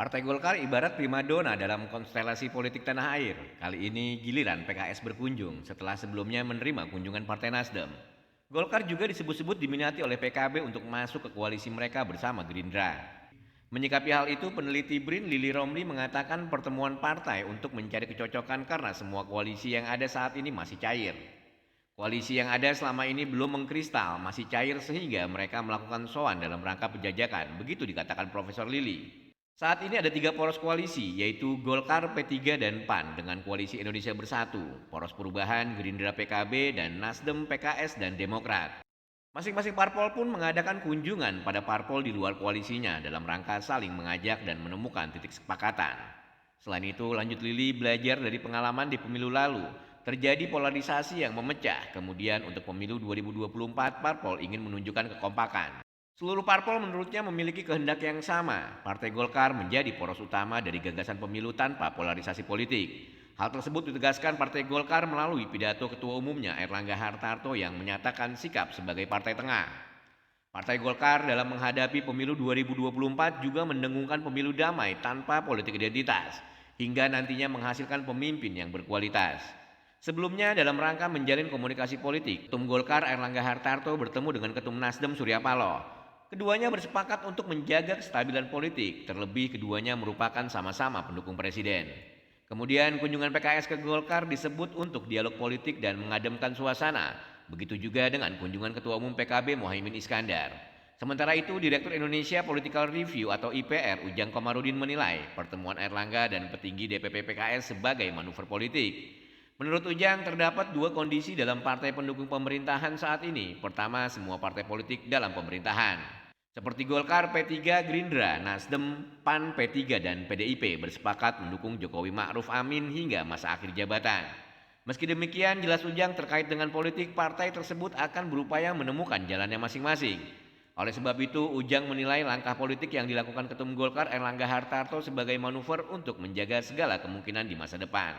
Partai Golkar ibarat primadona dalam konstelasi politik tanah air. Kali ini giliran PKS berkunjung setelah sebelumnya menerima kunjungan Partai Nasdem. Golkar juga disebut-sebut diminati oleh PKB untuk masuk ke koalisi mereka bersama Gerindra. Menyikapi hal itu, peneliti BRIN Lili Romli mengatakan pertemuan partai untuk mencari kecocokan karena semua koalisi yang ada saat ini masih cair. Koalisi yang ada selama ini belum mengkristal, masih cair sehingga mereka melakukan soan dalam rangka penjajakan, begitu dikatakan Profesor Lili. Saat ini ada tiga poros koalisi, yaitu Golkar, P3, dan PAN dengan Koalisi Indonesia Bersatu, poros perubahan, Gerindra PKB, dan Nasdem, PKS, dan Demokrat. Masing-masing parpol pun mengadakan kunjungan pada parpol di luar koalisinya dalam rangka saling mengajak dan menemukan titik kesepakatan. Selain itu, lanjut Lili belajar dari pengalaman di pemilu lalu. Terjadi polarisasi yang memecah, kemudian untuk pemilu 2024 parpol ingin menunjukkan kekompakan. Seluruh parpol menurutnya memiliki kehendak yang sama. Partai Golkar menjadi poros utama dari gagasan pemilu tanpa polarisasi politik. Hal tersebut ditegaskan Partai Golkar melalui pidato Ketua Umumnya Airlangga Hartarto yang menyatakan sikap sebagai partai tengah. Partai Golkar dalam menghadapi pemilu 2024 juga mendengungkan pemilu damai tanpa politik identitas, hingga nantinya menghasilkan pemimpin yang berkualitas. Sebelumnya dalam rangka menjalin komunikasi politik, Ketum Golkar Airlangga Hartarto bertemu dengan Ketum Nasdem Surya Paloh. Keduanya bersepakat untuk menjaga kestabilan politik, terlebih keduanya merupakan sama-sama pendukung presiden. Kemudian kunjungan PKS ke Golkar disebut untuk dialog politik dan mengademkan suasana. Begitu juga dengan kunjungan Ketua Umum PKB Muhaimin Iskandar. Sementara itu, Direktur Indonesia Political Review atau IPR Ujang Komarudin menilai pertemuan Airlangga dan petinggi DPP PKS sebagai manuver politik. Menurut Ujang, terdapat dua kondisi dalam partai pendukung pemerintahan saat ini. Pertama, semua partai politik dalam pemerintahan. Seperti Golkar, P3, Gerindra, Nasdem, PAN, P3, dan PDIP bersepakat mendukung Jokowi Ma'ruf Amin hingga masa akhir jabatan. Meski demikian, jelas Ujang terkait dengan politik partai tersebut akan berupaya menemukan jalannya masing-masing. Oleh sebab itu, Ujang menilai langkah politik yang dilakukan Ketum Golkar Airlangga Hartarto sebagai manuver untuk menjaga segala kemungkinan di masa depan.